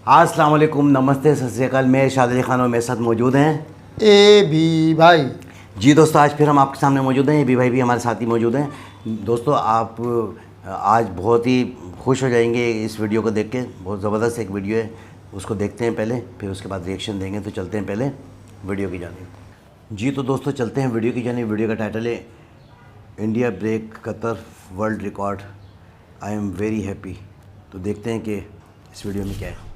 अस्सलाम वालेकुम, नमस्ते, सत श्री अकाल। मैं इरशाद अली खान और मेरे साथ मौजूद हैं ए बी भाई। जी दोस्तों, आज फिर हम आपके सामने मौजूद हैं। ए बी भाई भी हमारे साथ ही मौजूद हैं। दोस्तों, आप आज बहुत ही खुश हो जाएंगे इस वीडियो को देख के। बहुत ज़बरदस्त एक वीडियो है, उसको देखते हैं पहले, फिर उसके बाद रिएक्शन देंगे। तो चलते हैं पहले वीडियो की जानिब। जी तो दोस्तों, चलते हैं वीडियो की जानिब। वीडियो का टाइटल है India break Qatar world record, I am very happy. तो देखते हैं कि इस वीडियो में क्या है।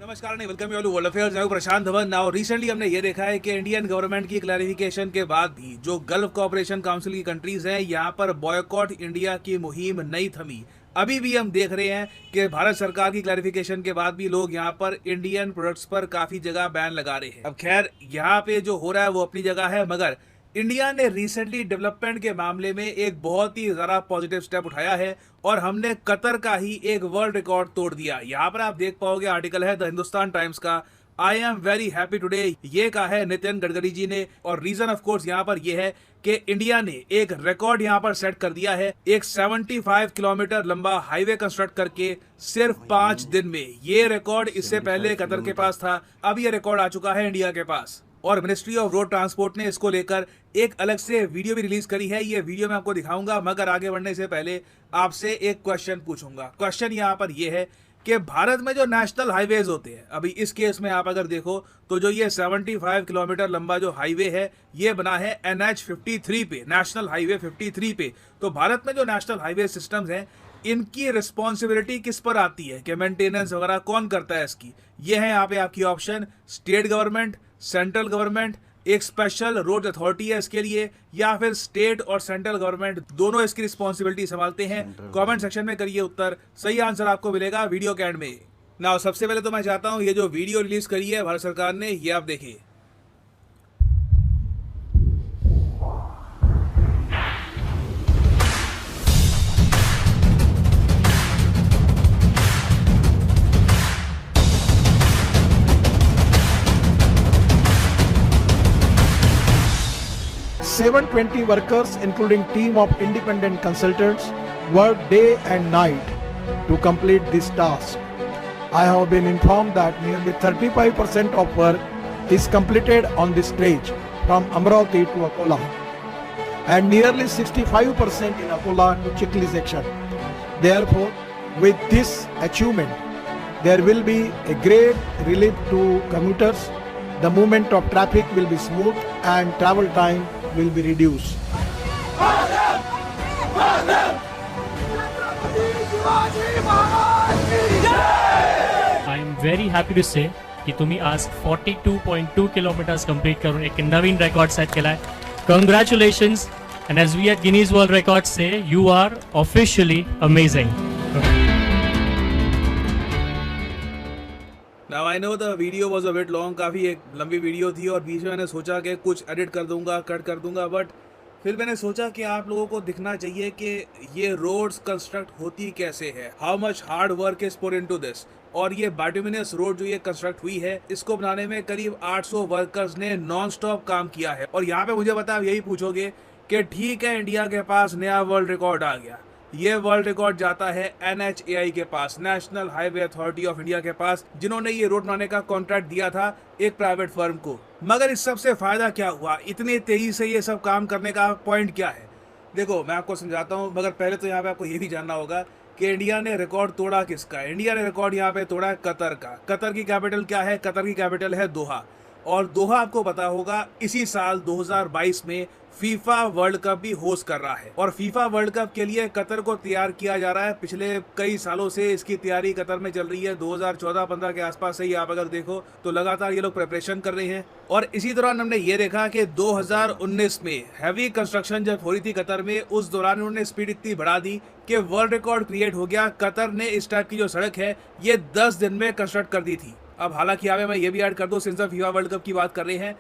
नमस्कार, नहीं welcome you all to world affairs. मैं हूं प्रशांत धवन। नाउ रिसेंटली हमने ये देखा है कि इंडियन गवर्नमेंट की क्लैरिफिकेशन के बाद भी जो गल्फ कोऑपरेशन काउंसिल की कंट्रीज हैं, यहां पर बॉयकॉट इंडिया की मुहिम नहीं थमी। अभी भी हम देख रहे हैं कि भारत सरकार की क्लैरिफिकेशन के बाद भी लोग यहां पर इंडियन प्रोडक्ट्स पर काफी जगह बैन लगा रहे हैं। अब खैर, यहाँ पे जो हो रहा है वो अपनी जगह है, मगर इंडिया ने रिसेंटली डेवलपमेंट के मामले में एक बहुत ही ज़्यादा पॉजिटिव स्टेप उठाया है और हमने कतर का ही एक वर्ल्ड रिकॉर्ड तोड़ दिया। यहाँ पर आप देख पाओगे, आर्टिकल है द हिंदुस्तान टाइम्स का, आई एम वेरी हैप्पी टुडे। ये कहा है नितिन गडकरी जी ने। और रीजन ऑफ कोर्स यहाँ पर यह है कि इंडिया ने एक रिकॉर्ड यहाँ पर सेट कर दिया है। एक 75 किलोमीटर लंबा हाईवे कंस्ट्रक्ट करके सिर्फ 5 दिन में। ये रिकॉर्ड इससे पहले कतर के पास था, अब ये रिकॉर्ड आ चुका है इंडिया के पास। और मिनिस्ट्री ऑफ रोड ट्रांसपोर्ट ने इसको लेकर एक अलग से वीडियो भी रिलीज करी है। ये वीडियो मैं आपको दिखाऊंगा, मगर आगे बढ़ने से पहले आपसे एक क्वेश्चन पूछूंगा। क्वेश्चन यहाँ पर यह है कि भारत में जो नेशनल हाईवेज होते हैं, अभी इस केस में आप अगर देखो तो जो ये 75 किलोमीटर लंबा जो हाईवे है, ये बना है NH 53 पे, नेशनल हाईवे 53 पे। तो भारत में जो नेशनल हाईवे सिस्टम्स हैं, इनकी रिस्पॉन्सिबिलिटी किस पर आती है कि मेंटेनेंस वगैरह कौन करता है इसकी? ये है यहाँ पे आपकी option, state government, central government, एक स्पेशल रोड अथॉरिटी है इसके लिए, या फिर स्टेट और सेंट्रल गवर्नमेंट दोनों इसकी रिस्पॉन्सिबिलिटी संभालते हैं। कमेंट सेक्शन में करिए उत्तर, सही आंसर आपको मिलेगा वीडियो के एंड में। नाउ सबसे पहले तो मैं चाहता हूं ये जो वीडियो रिलीज करी है भारत सरकार ने, ये आप देखिए। Seven 20 workers, including team of independent consultants, work day and night to complete this task. I have been informed that nearly 35% of work is completed on this stretch from Amravati to Akola, and nearly 65% in Akola to Chikli section. Therefore, with this achievement, there will be a great relief to commuters. The movement of traffic will be smooth and travel time will be reduced. I am very happy to say की तुम्ही आज 42.2 kilometres complete करून एक नवीन record set केलाय. Congratulations, and as we at Guinness World Records say, you are officially amazing. Now I know the video was a bit long, काफ़ी एक लंबी video थी और बीच में मैंने सोचा कि कुछ एडिट कर दूंगा, कट कर दूंगा, बट फिर मैंने सोचा कि आप लोगों को दिखना चाहिए कि ये रोड्स कंस्ट्रक्ट होती कैसे है, how much hard work is put into this. और ये बाटुमिनस रोड जो ये कंस्ट्रक्ट हुई है, इसको बनाने में करीब 800 वर्कर्स ने नॉन स्टॉप काम किया है। और यहाँ पे मुझे पता आप यही पूछोगे कि ठीक है, इंडिया के पास नया वर्ल्ड रिकॉर्ड आ गया। ये वर्ल्ड रिकॉर्ड जाता है NHAI के पास, national highway authority of India के पास, जिन्होंने ये रोड बनाने का कॉन्ट्रैक्ट दिया था एक प्राइवेट फर्म को। मगर इस सब से फायदा क्या हुआ? इतनी तेजी से ये सब काम करने का पॉइंट क्या है? देखो, मैं आपको समझाता हूँ, मगर पहले तो यहाँ पे आपको ये भी जानना होगा कि इंडिया ने रिकॉर्ड तोड़ा किसका है। इंडिया ने रिकॉर्ड यहाँ पे तोड़ा है कतर का। कतर की कैपिटल क्या है? कतर की कैपिटल है दोहा। और दोहा आपको पता होगा इसी साल 2022 में फीफा वर्ल्ड कप भी होस्ट कर रहा है। और फीफा वर्ल्ड कप के लिए कतर को तैयार किया जा रहा है। पिछले कई सालों से इसकी तैयारी कतर में चल रही है। 2014-15 के आसपास से ही आप अगर देखो तो लगातार ये लोग प्रिपरेशन कर रहे हैं। और इसी दौरान हमने ये देखा कि 2019 में हैवी कंस्ट्रक्शन जब हो रही थी कतर में, उस दौरान उन्होंने स्पीड इतनी बढ़ा दी कि वर्ल्ड रिकॉर्ड क्रिएट हो गया। कतर ने इस टाइप की जो सड़क है ये 10 दिन में कंस्ट्रक्ट कर दी थी। अब हालांकि यहाँ पे मैं ये भी ऐड कर दूं, सिंस फीफा वर्ल्ड कप की बात कर रहे हैं,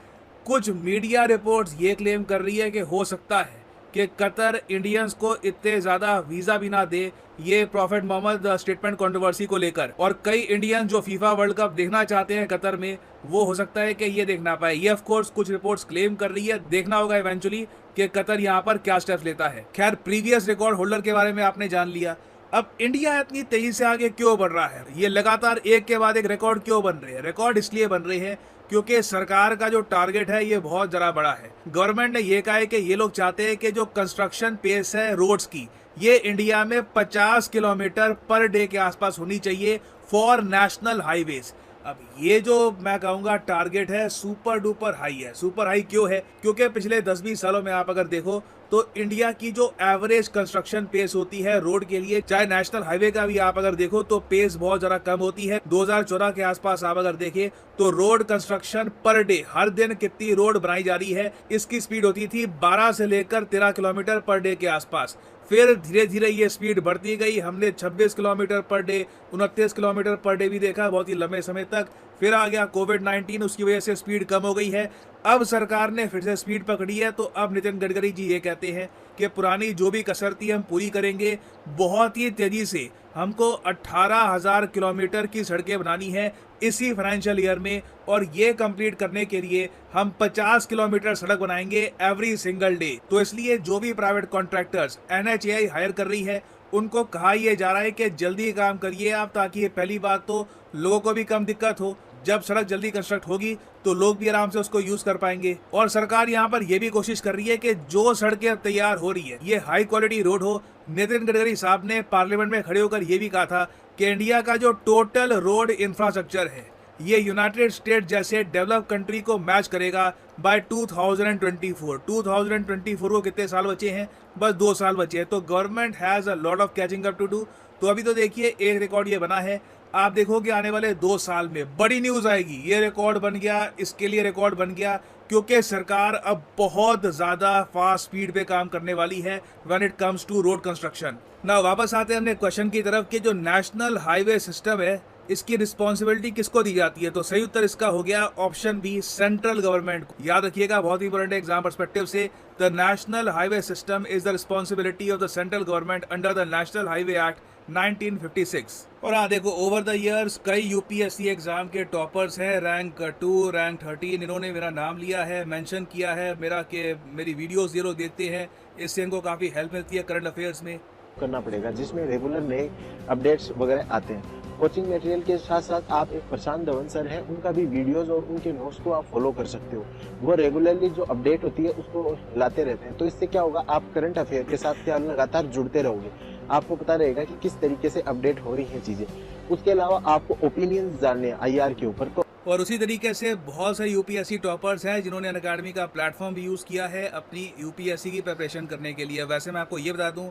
कुछ मीडिया रिपोर्ट्स ये क्लेम कर रही है कि हो सकता है कि कतर इंडियंस को इतने ज़्यादा वीज़ा भी ना दे, ये प्रॉफिट मोहम्मद स्टेटमेंट कंट्रोवर्सी को लेकर। और कई इंडियन जो फीफा वर्ल्ड कप देखना चाहते हैं कतर में, वो हो सकता है कि ये देख ना पाए। ये ऑफ कोर्स कुछ रिपोर्ट्स क्लेम कर रही है, देखना होगा इवेंचुअली कि कतर यहाँ पर क्या स्टेप्स लेता है। खैर, प्रीवियस रिकॉर्ड होल्डर के बारे में आपने जान लिया। अब इंडिया इतनी तेजी से आगे क्यों बढ़ रहा है, ये लगातार एक के बाद एक रिकॉर्ड क्यों बन रहे हैं? रिकॉर्ड इसलिए बन रहे हैं क्योंकि सरकार का जो टारगेट है ये बहुत ज़रा बड़ा है। गवर्नमेंट ने ये कहा है कि ये लोग चाहते हैं कि जो कंस्ट्रक्शन पेस है रोड्स की, ये इंडिया में 50 किलोमीटर पर डे के आसपास होनी चाहिए फॉर नेशनल हाईवेज। अब ये जो मैं कहूँगा टारगेट है सुपर डुपर हाई है। सुपर हाई क्यों है? क्योंकि पिछले 10-20 सालों में आप अगर देखो तो इंडिया की जो एवरेज कंस्ट्रक्शन पेस होती है रोड के लिए, चाहे नेशनल हाईवे का भी आप अगर देखो तो पेस बहुत ज़्यादा कम होती है। 2014 के आसपास आप अगर देखें तो रोड कंस्ट्रक्शन पर डे हर दिन कितनी रोड बनाई जा रही है, इसकी स्पीड होती थी 12 से लेकर 13 किलोमीटर पर डे के आसपास। फिर धीरे धीरे ये स्पीड बढ़ती गई, हमने 26 kilometre per day, 29 kilometre per day भी देखा बहुत ही लंबे समय तक। फिर आ गया कोविड-19, उसकी वजह से स्पीड कम हो गई है। अब सरकार ने फिर से स्पीड पकड़ी है, तो अब नितिन गडकरी जी ये कहते हैं कि पुरानी जो भी कसर थी हम पूरी करेंगे। बहुत ही तेजी से हमको 18,000 किलोमीटर की सड़कें बनानी है इसी फाइनेंशियल ईयर में, और ये कंप्लीट करने के लिए हम 50 किलोमीटर सड़क बनाएंगे एवरी सिंगल डे। तो इसलिए जो भी प्राइवेट कॉन्ट्रैक्टर्स NHAI हायर कर रही है उनको कहा यह जा रहा है कि जल्दी काम करिए आप, ताकि ये पहली बात तो लोगों को भी कम दिक्कत हो। जब सड़क जल्दी कंस्ट्रक्ट होगी तो लोग भी आराम से उसको यूज कर पाएंगे। और सरकार यहाँ पर यह भी कोशिश कर रही है कि जो सड़कें तैयार हो रही है ये हाई क्वालिटी रोड हो। नितिन गडकरी साहब ने पार्लियामेंट में खड़े होकर यह भी कहा था कि इंडिया का जो टोटल रोड इंफ्रास्ट्रक्चर है ये यूनाइटेड स्टेट जैसे डेवलप कंट्री को मैच करेगा बाय 2024। 2024 को कितने साल बचे हैं? बस 2 साल बचे हैं। तो government has a lot of catching up to do. तो अभी तो देखिए एक रिकॉर्ड ये बना है, आप देखोगे आने वाले 2 साल में बड़ी न्यूज़ आएगी। ये रिकॉर्ड बन गया, इसके लिए रिकॉर्ड बन गया क्योंकि सरकार अब बहुत ज़्यादा फास्ट स्पीड पे काम करने वाली है when it comes to road construction. ना वापस आते हैं हमने क्वेश्चन की तरफ कि जो नेशनल हाईवे सिस्टम है इसकी रिस्पॉन्सिबिलिटी किसको दी जाती है? तो सही उत्तर इसका हो गया ऑप्शन बी, सेंट्रल गवर्नमेंट को। याद रखिएगा, बहुत ही इंपॉर्टेंट एग्जाम पर्सपेक्टिव से, the national highway system is the responsibility of the central government under the national highway act 1956। और हाँ देखो, ओवर द इयर्स कई यूपीएससी एग्जाम के टॉपर्स हैं, रैंक 2, रैंक 13, इन्होंने मेरा नाम लिया है, मेंशन किया है मेरा कि मेरी वीडियोस ये लोग देखते हैं, इससे इनको काफ़ी हेल्प मिलती है करंट अफेयर्स में। करना पड़ेगा जिसमें रेगुलर नए अपडेट्स वगैरह आते हैं। कोचिंग मटेरियल के साथ साथ आप एक प्रशांत धवन सर हैं, उनका भी वीडियोस और उनके नोट्स को आप फॉलो कर सकते हो। वो रेगुलरली जो अपडेट होती है उसको लाते रहते हैं। तो इससे क्या होगा, आप करंट अफेयर के साथ क्या लगातार जुड़ते रहोगे, आपको पता रहेगा कि किस तरीके से अपडेट हो रही है चीज़ें। उसके अलावा आपको ओपिनियन जानने IR के ऊपर। तो और उसी तरीके से बहुत सारे यूपीएससी टॉपर्स हैं जिन्होंने अनअकैडमी का प्लेटफॉर्म भी यूज़ किया है अपनी यूपीएससी की प्रिपरेशन करने के लिए। वैसे मैं आपको ये बता दूं,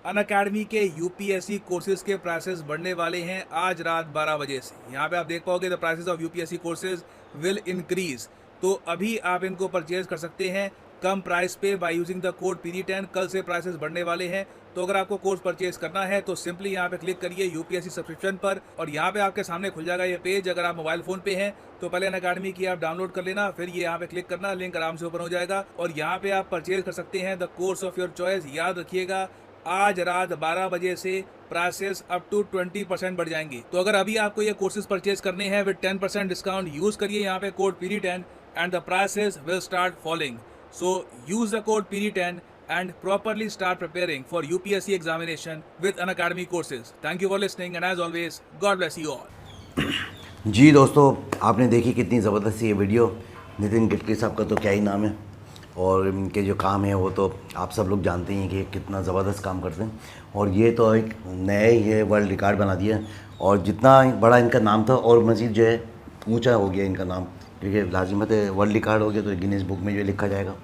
अनअकैडमी के यूपीएससी कोर्सेज के प्राइसेस बढ़ने वाले हैं आज रात 12 बजे से। यहाँ पे आप देख पाओगे the prices of UPSC courses will increase. तो अभी आप इनको परचेज कर सकते हैं कम प्राइस पे by using the code PD10। कल से प्राइसेस बढ़ने वाले हैं, तो अगर आपको कोर्स परचेज करना है तो सिंपली यहाँ पे क्लिक करिए यूपीएससी सब्सक्रिप्शन पर, और यहाँ पे आपके सामने खुल जाएगा ये पेज। अगर आप मोबाइल फ़ोन पे हैं तो पहले अनअकैडमी की ऐप डाउनलोड कर लेना, फिर ये यहाँ पे क्लिक करना, लिंक आराम से ओपन हो जाएगा और यहाँ पे आप परचेज कर सकते हैं the course of your choice. याद रखिएगा, आज रात 12 बजे से प्राइसेस अप टू 20% बढ़ जाएंगे। तो अगर अभी आपको ये कोर्सेज परचेज करने हैं विद 10% डिस्काउंट, यूज़ करिए यहाँ पे code PD10 and the prices will start falling. So use the code PD10 and properly start preparing for UPSC examination with Unacademy courses. Thank you for listening and as always, God bless you all. जी दोस्तों, आपने देखी कितनी ज़बरदस्त ये video. Nitin Gadkari साहब का तो क्या ही नाम है, और इनके जो काम है वो तो आप सब लोग जानते हैं कि कितना ज़बरदस्त काम करते हैं। और ये तो एक नया ही है, वर्ल्ड रिकॉर्ड बना दिया। और जितना बड़ा इनका नाम था और मज़ीद जो है ऊंचा हो गया इनका नाम, क्योंकि लाजिमत है वर्ल्ड रिकॉर्ड हो गया तो गिनीज बुक में जो लिखा जाएगा।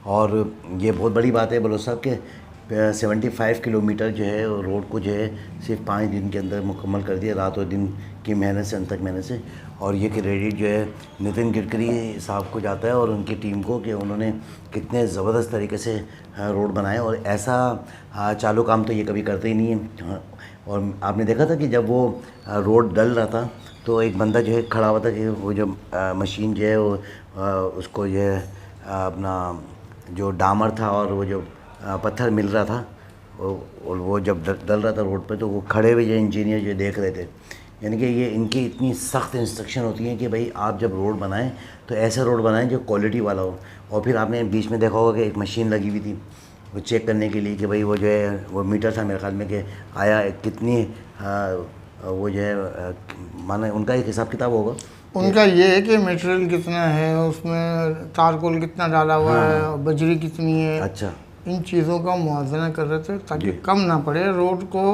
और ये बहुत बड़ी बात है बलोच साहब के 75 किलोमीटर जो है रोड को जो है सिर्फ 5 दिन के अंदर मुकम्मल कर दिया, रात और दिन की मेहनत से, अनथक मेहनत से। और ये क्रेडिट जो है नितिन गडकरी साहब को जाता है और उनकी टीम को कि उन्होंने कितने ज़बरदस्त तरीके से रोड बनाए। और ऐसा चालू काम तो ये कभी करते ही नहीं है। और आपने देखा था कि जब वो रोड डल रहा था तो एक बंदा जो है खड़ा हुआ था कि वो जो मशीन जो है वो उसको जो है अपना जो डामर था और वो जो पत्थर मिल रहा था और वो जब डल रहा था रोड पे, तो वो खड़े हुए जो इंजीनियर जो देख रहे थे। यानी कि ये इनकी इतनी सख्त इंस्ट्रक्शन होती हैं कि भाई आप जब रोड बनाएं तो ऐसा रोड बनाएं जो क्वालिटी वाला हो। और फिर आपने बीच में देखा होगा कि एक मशीन लगी हुई थी, वो चेक करने के लिए कि भाई वो जो है वो मीटर था मेरे ख्याल में कि आया कितनी वो जो है माना उनका एक हिसाब किताब होगा। उनका ये है कि मटेरियल कितना है, उसमें तारकोल कितना डाला हुआ है, और बजरी कितनी है। अच्छा, इन चीज़ों का मुआवजा कर रहे थे ताकि कम ना पड़े, रोड को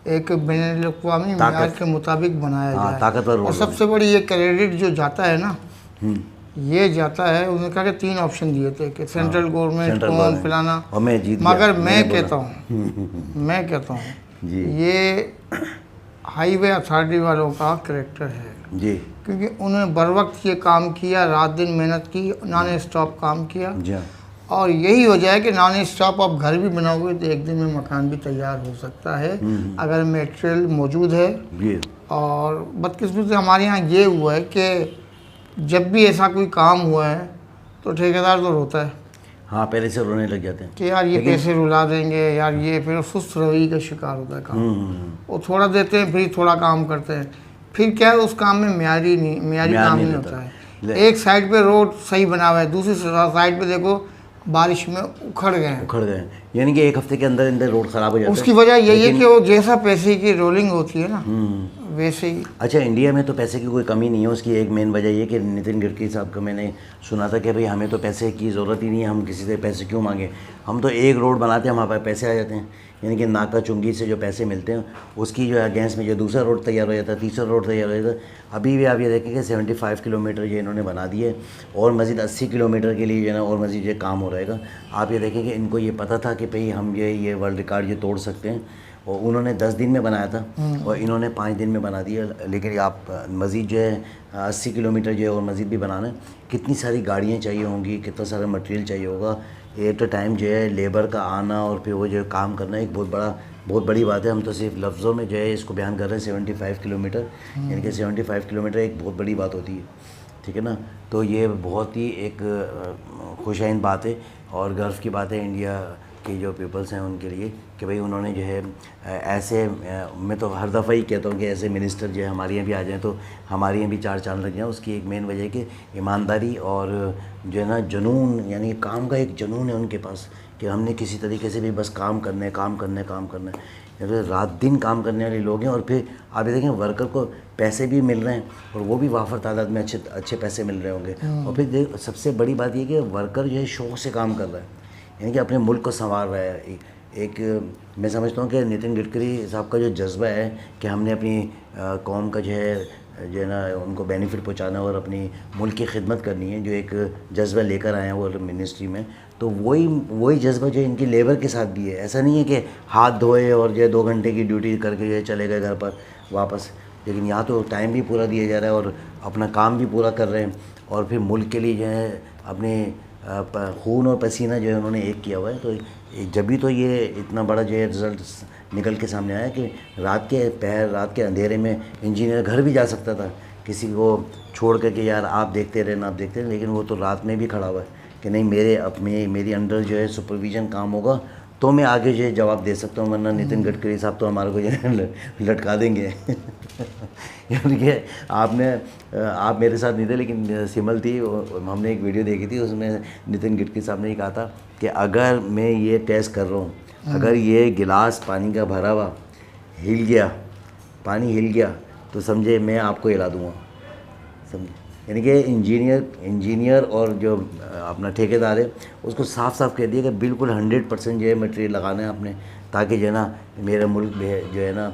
एक बैनुल-अक़वामी मियार के मुताबिक बनाया जाए। ताकतवर और सबसे बड़ी ये क्रेडिट जो जाता है ना, ये जाता है, उन्होंने कहा कि 3 ऑप्शन दिए थे कि सेंट्रल गवर्नमेंट को पिलाना, मगर मैं कहता हूँ ये हाईवे अथॉरिटी वालों का करैक्टर है जी, क्योंकि उन्होंने बर वक्त ये काम किया, रात दिन मेहनत की, नॉन स्टॉप काम किया जी। और यही वजह है कि नॉन स्टॉप आप घर भी बनाओगे तो एक दिन में मकान भी तैयार हो सकता है अगर मटेरियल मौजूद है। जी। और बदकिस्मती से हमारे यहाँ ये हुआ है कि जब भी ऐसा कोई काम हुआ है तो ठेकेदार तो रोता है, हाँ, पहले से रोने लग जाते हैं कि यार ये पैसे रुला देंगे यार, ये फिर सुस्त रवैये का शिकार होता है काम। वो थोड़ा देते हैं फिर थोड़ा काम करते हैं, फिर क्या है उस काम में म्यारी काम नहीं होता है। एक साइड पे रोड सही बना हुआ है, दूसरी साइड पे देखो बारिश में उखड़ गए, यानी कि 1 हफ्ते के अंदर अंदर रोड ख़राब हो जाता है। उसकी वजह यही है कि वो जैसा पैसे की रोलिंग होती है ना वैसे ही। अच्छा, इंडिया में तो पैसे की कोई कमी नहीं है, उसकी एक मेन वजह ये कि नितिन गडकरी साहब को मैंने सुना था कि भाई हमें तो पैसे की ज़रूरत ही नहीं है, हम किसी से पैसे क्यों मांगे, हम तो एक रोड बनाते हैं हमारे पास पैसे आ जाते हैं। यानी कि नाका चुंगी से जो पैसे मिलते हैं उसकी जो अगेंस्ट में जो दूसरा रोड तैयार हो जाता है, तीसरा रोड तैयार हो जाता है। अभी भी आप ये देखें कि 75 किलोमीटर जो इन्होंने बना दिए और मज़ीद 80 किलोमीटर के लिए जो है ना और मज़ीद ये काम हो रहेगा। आप ये देखें कि इनको ये पता था कि भाई हम ये वर्ल्ड रिकॉर्ड ये तोड़ सकते हैं, और उन्होंने 10 दिन में बनाया था और इन्होंने 5 दिन में बना दिया। लेकिन आप मज़ीद जो है 80 किलोमीटर जो है और मज़ीद भी बनाना है, कितनी सारी गाड़ियाँ चाहिए होंगी, कितना सारा मटेरियल चाहिए होगा, एट अ टाइम जो है लेबर का आना और फिर वो जो काम करना एक बहुत बड़ी बात है। हम तो सिर्फ लफ्ज़ों में जो है इसको बयान कर रहे हैं 75 किलोमीटर, यानी कि 75 किलोमीटर एक बहुत बड़ी बात होती है, ठीक है ना। तो ये बहुत ही एक खुशाइन बात है और गर्व की बात है इंडिया के जो पीपल्स हैं उनके लिए कि भाई उन्होंने जो है ऐसे, मैं तो हर दफ़ा ही कहता हूँ कि ऐसे मिनिस्टर जो है हमारे यहाँ भी आ जाएँ तो हमारे यहाँ भी 4 चांद लग जाएँ। उसकी एक मेन वजह है कि ईमानदारी और जो है ना जुनून, यानी काम का एक जुनून है उनके पास कि हमने किसी तरीके से भी बस काम करना है। रात दिन काम करने वाले लोग हैं। और फिर आप ये देखें वर्कर को पैसे भी मिल रहे हैं और वो भी वाफर तादाद में अच्छे पैसे मिल रहे होंगे। और फिर सबसे बड़ी बात ये कि वर्कर जो है शौक़ से काम कर रहा है, यानी कि अपने मुल्क को संवार रहा है। एक मैं समझता हूँ कि नितिन गडकरी साहब का जो जज्बा है कि हमने अपनी कौम का जो है ना उनको बेनिफिट पहुँचाना और अपनी मुल्क की खिदमत करनी है, जो एक जज्बा लेकर आए हैं वो मिनिस्ट्री में, तो वही जज्बा जो इनकी लेबर के साथ भी है। ऐसा नहीं है कि हाथ धोए और जो है 2 घंटे की ड्यूटी करके जो है चले गए घर पर वापस, लेकिन यहाँ तो टाइम भी पूरा दिया जा रहा है और अपना काम भी पूरा कर रहे हैं और फिर मुल्क के लिए जो है अपने खून और पसीना जो है उन्होंने एक किया हुआ है। तो जब भी तो ये इतना बड़ा जो है रिज़ल्ट निकल के सामने आया कि रात के अंधेरे में इंजीनियर घर भी जा सकता था किसी को छोड़ कर के यार आप देखते रहे, लेकिन वो तो रात में भी खड़ा हुआ है कि नहीं मेरी अंडर जो है सुपरविज़न काम होगा तो मैं आगे जो है जवाब दे सकता हूँ, वरना नितिन गडकरी साहब तो हमारे को जो है लटका देंगे। यानी कि आप मेरे साथ नहीं थे लेकिन सिमल थी, हमने एक वीडियो देखी थी, उसमें नितिन गडकरी साहब ने ये कहा था कि अगर मैं ये टेस्ट कर रहा हूँ, अगर ये गिलास पानी का भरा हुआ पानी हिल गया तो समझे मैं आपको हिला दूँगा, समझे। यानी कि इंजीनियर और जो अपना ठेकेदार है उसको साफ साफ कह दिया कि बिल्कुल 100% जो है मटेरियल लगाना है आपने, ताकि जो है ना मेरा मुल्क जो है ना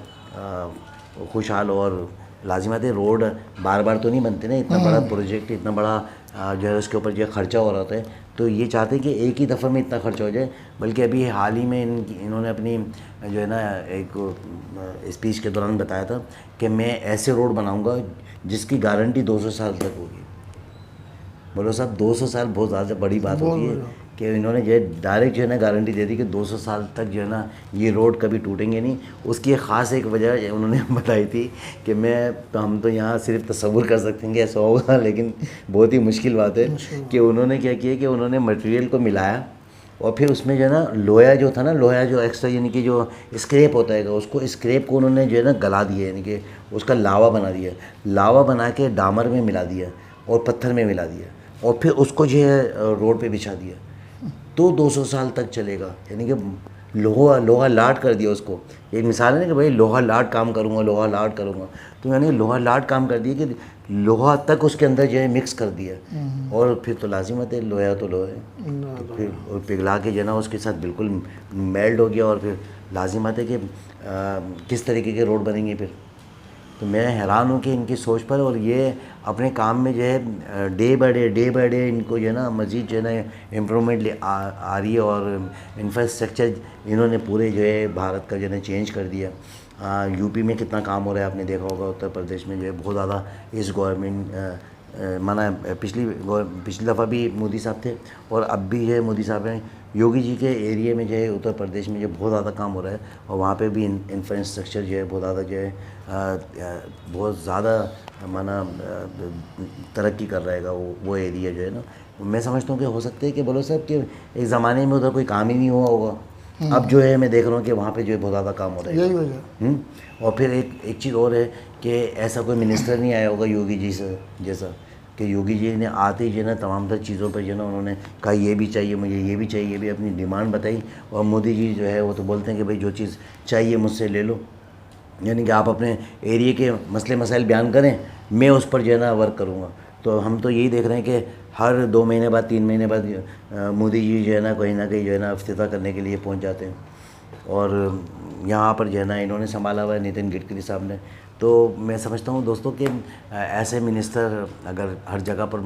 खुशहाल हो। और लाजिमत है रोड बार बार तो नहीं बनते ना, इतना बड़ा प्रोजेक्ट, इतना बड़ा जो है उसके ऊपर जो है ख़र्चा हो रहा होता है, तो ये चाहते हैं कि एक ही दफ़ा में इतना खर्चा हो जाए। बल्कि अभी हाल ही में इन्होंने अपनी जो है ना एक स्पीच के दौरान बताया था कि मैं ऐसे रोड बनाऊंगा जिसकी गारंटी 200 साल तक होगी। बोलो साहब 200 साल बहुत ज़्यादा बड़ी बात होती है कि इन्होंने जो है डायरेक्ट जो है ना गारंटी दे दी कि 200 साल तक जो है ना ये रोड कभी टूटेंगे नहीं। उसकी एक ख़ास एक वजह उन्होंने बताई थी कि हम तो यहाँ सिर्फ तसव्वुर कर सकते हैं कि ऐसा होगा, लेकिन बहुत ही मुश्किल बात है कि उन्होंने क्या किया कि उन्होंने मटेरियल को मिलाया और फिर उसमें जो है ना लोहा जो एक्स्ट्रा यानी कि जो स्क्रैप होता है उसको स्क्रैप को उन्होंने जो है ना गला दिया, यानी कि उसका लावा बना दिया, लावा बना के डामर में मिला दिया और पत्थर में मिला दिया और फिर उसको जो है रोड पे बिछा दिया। तो 200 साल तक चलेगा। यानी कि लोहा लाट कर दिया उसको। एक मिसाल है ना कि भाई लोहा लाट काम करूँगा, लोहा लाट करूँगा, तो यानी लोहा लाट काम कर दिया कि लोहा तक उसके अंदर जो है मिक्स कर दिया, और फिर तो लाजिमत है लोहा तो लोहा है, तो फिर और पिघला के जो है ना उसके साथ बिल्कुल मेल्ट हो गया, और फिर लाजिमत है कि किस तरीके के रोड बनेंगे फिर। तो मैं हैरान हूँ कि इनकी सोच पर, और ये अपने काम में जो है डे बाय डे इनको जो है ना मज़ीद जो है ना इम्प्रूवमेंट आ रही है, और इंफ्रास्ट्रक्चर इन्होंने पूरे जो है भारत का जो है चेंज कर दिया। यूपी में कितना काम हो रहा है आपने देखा होगा, उत्तर प्रदेश में जो है बहुत ज़्यादा इस गवर्नमेंट माना पिछली दफ़ा भी मोदी साहब थे, और अब भी है मोदी साहब हैं। योगी जी के एरिया में जो है उत्तर प्रदेश में जो बहुत ज़्यादा काम हो रहा है, और वहाँ पे भी इंफ्रास्ट्रक्चर जो है बहुत ज़्यादा जो है बहुत ज़्यादा माना तरक्की कर रहा है वो एरिया जो है ना। मैं समझता हूँ कि हो सकता है कि बोलो साहब कि एक ज़माने में उधर कोई काम ही नहीं हुआ होगा, अब जो है मैं देख रहा हूँ कि वहाँ पे जो है बहुत ज़्यादा काम हो रहा है। यही वजह। और फिर एक चीज़ और है कि ऐसा कोई मिनिस्टर नहीं आया होगा योगी जी से जैसा कि योगी जी ने आते ही जो है ना तमाम तर चीज़ों पर जो है ना उन्होंने कहा ये भी चाहिए मुझे, ये भी चाहिए, ये भी अपनी डिमांड बताई। और मोदी जी जो है वो तो बोलते हैं कि भाई जो चीज़ चाहिए मुझसे ले लो, यानी कि आप अपने एरिया के मसले मसाइल बयान करें, मैं उस पर जो है ना वर्क करूँगा। तो हम तो यही देख रहे हैं कि हर 2 महीने बाद 3 महीने बाद मोदी जी जो है ना कहीं जो है ना इफ्तिताह करने के लिए पहुँच जाते हैं, और यहाँ पर जो है ना इन्होंने संभाला हुआ है नितिन गडकरी साहब ने। तो मैं समझता हूँ दोस्तों कि ऐसे मिनिस्टर अगर हर जगह पर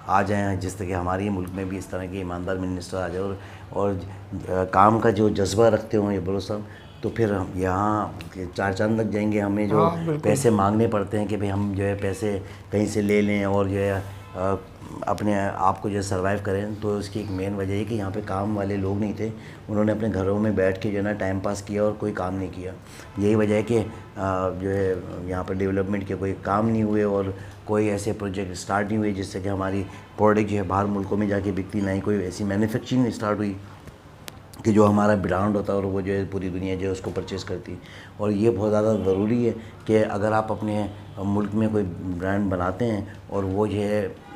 आ जाएँ, जिस तरह के हमारे मुल्क में भी इस तरह के ईमानदार मिनिस्टर आ जाए और काम का जो जज्बा रखते हों ये बोलो साहब, तो फिर हम यहाँ 4 चांद लग जाएंगे। हमें जो पैसे मांगने पड़ते हैं कि भाई हम जो है पैसे कहीं से ले लें और जो है अपने आप को जो सर्वाइव करें, तो उसकी एक मेन वजह है कि यहाँ पे काम वाले लोग नहीं थे। उन्होंने अपने घरों में बैठ के जो है ना टाइम पास किया और कोई काम नहीं किया। यही वजह है कि जो है यहाँ पर डेवलपमेंट के कोई काम नहीं हुए और कोई ऐसे प्रोजेक्ट स्टार्ट नहीं हुए जिससे कि हमारी प्रोडक्ट जो है बाहर मुल्कों में जाके बिकती, ना ही कोई ऐसी मैन्युफैक्चरिंग स्टार्ट हुई कि जो हमारा ब्रांड होता है और वो जो है पूरी दुनिया जो है उसको परचेज़ करती। और ये बहुत ज़्यादा ज़रूरी है कि अगर आप अपने मुल्क में कोई ब्रांड बनाते हैं और वो जो है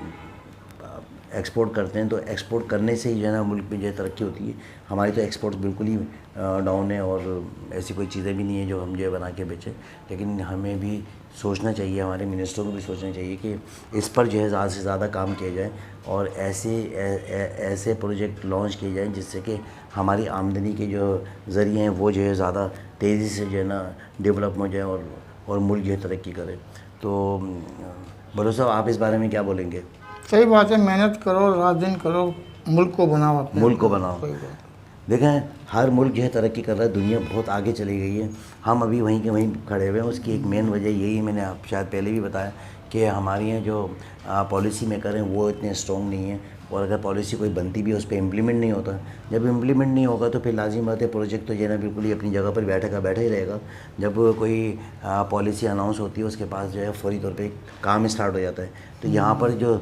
एक्सपोर्ट करते हैं, तो एक्सपोर्ट करने से ही जो है ना मुल्क में जो है तरक्की होती है। हमारी तो एक्सपोर्ट बिल्कुल ही डाउन है और ऐसी कोई चीज़ें भी नहीं है जो हम जो है बना के बेचें। लेकिन हमें भी सोचना चाहिए, हमारे मिनिस्टरों को भी सोचना चाहिए कि इस पर जो है ज़्यादा से ज़्यादा काम किया जाए और ऐसे प्रोजेक्ट लॉन्च किए जाएँ जिससे कि हमारी आमदनी के जो ज़रिए हैं वो जो है ज़्यादा तेज़ी से जो है ना डेवलप हो जाए और मुल्क जो है तरक्की करे। तो बोलो साहब, आप इस बारे में क्या बोलेंगे? सही बात है, मेहनत करो, रात दिन करो, मुल्क को बनाओ, अपने मुल्क को बनाओ। देखें हर मुल्क जो है तरक्की कर रहा है, दुनिया बहुत आगे चली गई है, हम अभी वहीं के वहीं खड़े हुए हैं। उसकी एक मेन वजह यही, मैंने आप शायद पहले भी बताया कि हमारी यहाँ जो पॉलिसी मेकर हैं वो इतने स्ट्रॉन्ग नहीं है, और अगर पॉलिसी कोई बनती भी है उस पर इम्प्लीमेंट नहीं होता। जब इम्प्लीमेंट नहीं होगा तो फिर लाजिम बात है प्रोजेक्ट तो जो है ना बिल्कुल ही अपनी जगह पर बैठा ही रहेगा। जब कोई पॉलिसी अनाउंस होती है उसके पास जो है फौरी तौर पे काम स्टार्ट हो जाता है। तो यहाँ पर जो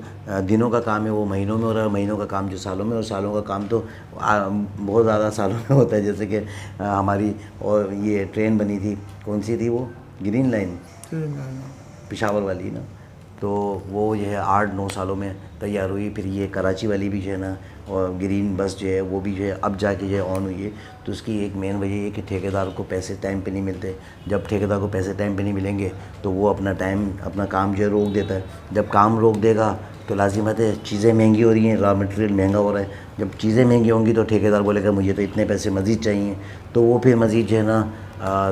दिनों का काम है वो महीनों में हो रहा है, महीनों का काम जो सालों में, और सालों का काम तो बहुत ज़्यादा सालों में होता है। जैसे कि हमारी और ये ट्रेन बनी थी, कौन सी थी वो, ग्रीन लाइन पेशावर वाली ना, तो वो जो है 8-9 सालों में तैयार हुई। फिर ये कराची वाली भी जो है ना और ग्रीन बस जो है वो भी जो है अब जाके जो है ऑन हुई है। तो उसकी एक मेन वजह ये कि ठेकेदार को पैसे टाइम पे नहीं मिलते। जब ठेकेदार को पैसे टाइम पे नहीं मिलेंगे तो वो अपना काम जो है रोक देता है। जब काम रोक देगा तो लाजिमत है चीज़ें महंगी हो रही हैं, रॉ मटेरियल महंगा हो रहा है। जब चीज़ें महंगी होंगी तो ठेकेदार बोलेगा मुझे तो इतने पैसे मज़ीद चाहिए, तो वो फिर मज़ीद जो है ना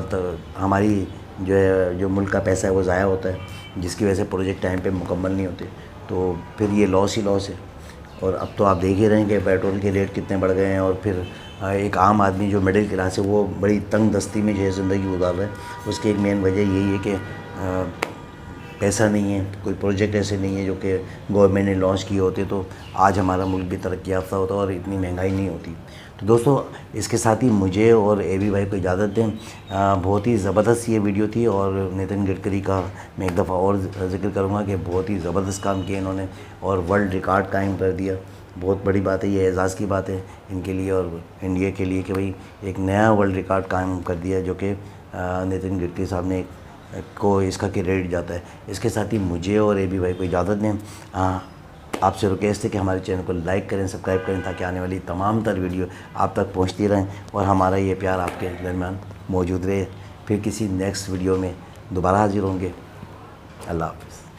तो हमारी जो मुल्क का पैसा है वो ज़ाया होता है, जिसकी वजह से प्रोजेक्ट टाइम पे मुकम्मल नहीं होते। तो फिर ये लॉस ही लॉस है। और अब तो आप देख ही रहे हैं कि पेट्रोल के रेट कितने बढ़ गए हैं, और फिर एक आम आदमी जो मिडिल क्लास है वो बड़ी तंग दस्ती में जो है ज़िंदगी गुजार रहा है। उसकी एक मेन वजह यही है कि पैसा नहीं है, कोई प्रोजेक्ट ऐसे नहीं है जो कि गवर्नमेंट ने लॉन्च किए होते तो आज हमारा मुल्क भी तरक्की याफ्ता होता और इतनी महंगाई नहीं होती। तो दोस्तों इसके साथ ही मुझे और एबी भाई को इजाज़त दें। बहुत ही ज़बरदस्त ये वीडियो थी, और नितिन गडकरी का मैं एक दफ़ा और जिक्र करूँगा कि बहुत ही ज़बरदस्त काम किया इन्होंने और वर्ल्ड रिकॉर्ड कायम कर दिया। बहुत बड़ी बात है, ये एज़ाज़ की बात है इनके लिए और इंडिया के लिए कि भाई एक नया वर्ल्ड रिकॉर्ड कायम कर दिया, जो कि नितिन गडकरी साहब ने को इसका क्रेडिट जाता है। इसके साथ ही मुझे और एबी भाई को इजाज़त दें। आपसे रिक्वेस्ट है कि हमारे चैनल को लाइक करें, सब्सक्राइब करें, ताकि आने वाली तमाम तर वीडियो आप तक पहुंचती रहें और हमारा ये प्यार आपके दरमियान मौजूद रहे। फिर किसी नेक्स्ट वीडियो में दोबारा हाजिर होंगे। अल्लाह हाफ़िज़।